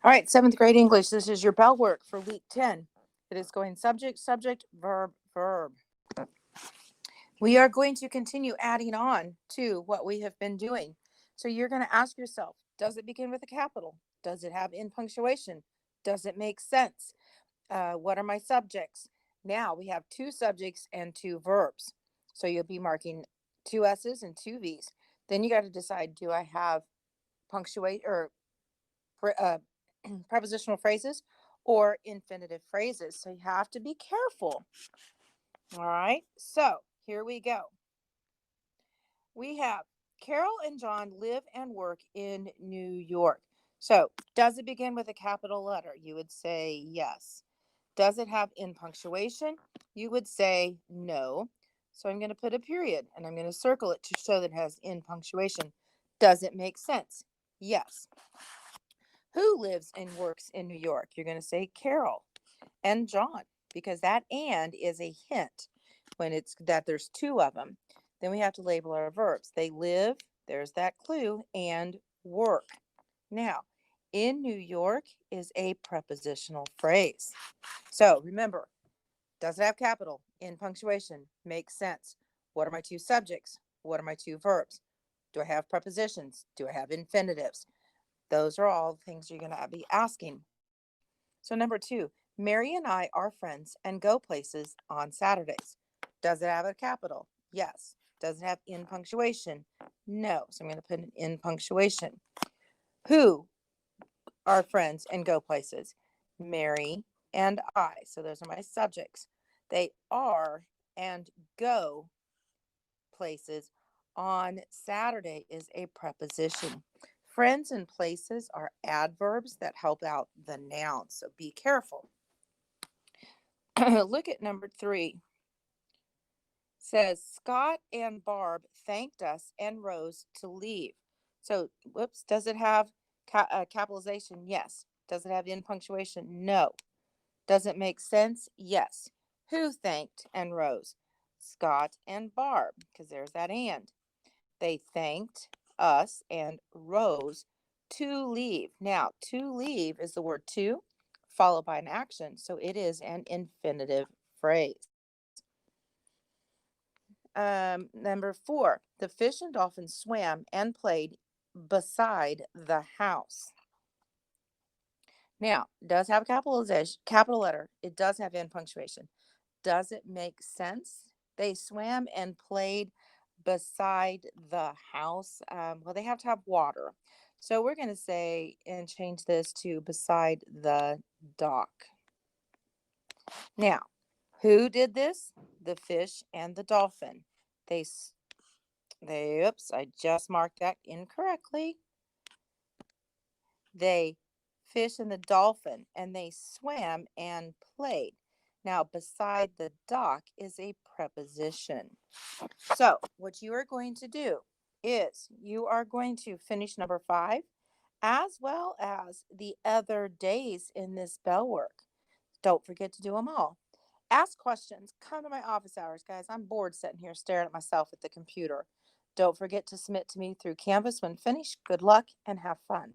All right, 7th grade English. This is your bell work for week 10. It is going subject, subject, verb, verb. We are going to continue adding on to what we have been doing. So you're going to ask yourself, does it begin with a capital? Does it have in punctuation? Does it make sense? What are my subjects? Now we have 2 subjects and 2 verbs. So you'll be marking 2 S's and 2 V's. Then you got to decide, do I have punctuate or prepositional phrases or infinitive phrases? So you have to be careful. All right, so here we go. We have Carol and John live and work in New York. So does it begin with a capital letter? You would say yes. Does it have in punctuation? You would say no. So I'm going to put a period and I'm going to circle it to show that it has in punctuation. Does it make sense? Yes. Who lives and works in New York? You're going to say Carol and John, because that and is a hint when it's that there's 2 of them. Then we have to label our verbs. They live, there's that clue, and work. Now, in New York is a prepositional phrase. So remember, does it have capital? In punctuation? Makes sense. What are my 2 subjects? What are my 2 verbs? Do I have prepositions? Do I have infinitives? Those are all things you're going to be asking. So number 2, Mary and I are friends and go places on Saturdays. Does it have a capital? Yes. Does it have in punctuation? No. So I'm going to put an in punctuation. Who are friends and go places? Mary and I. So those are my subjects. They are and go places on Saturday is a preposition. Friends and places are adverbs that help out the noun, so be careful. Look at number 3. Says Scott and Barb thanked us and rose to leave. So, whoops, does it have capitalization? Yes. Does it have in punctuation? No. Does it make sense? Yes. Who thanked and rose? Scott and Barb, because there's that and. They thanked us and rose to leave. Now, to leave is the word to followed by an action. So it is an infinitive phrase. Number 4, the fish and dolphins swam and played beside the house. Now, it does have capitalization, capital letter. It does have in punctuation. Does it make sense? They swam and played beside the house. Well, they have to have water. So we're going to say and change this to beside the dock. Now, who did this? The fish and the dolphin. Oops, I just marked that incorrectly. They fish and the dolphin, and they swam and played. Now, beside the dock is a preposition. So, what you are going to do is you are going to finish number 5 as well as the other days in this bell work. Don't forget to do them all. Ask questions. Come to my office hours, guys. I'm bored sitting here staring at myself at the computer. Don't forget to submit to me through Canvas when finished. Good luck and have fun.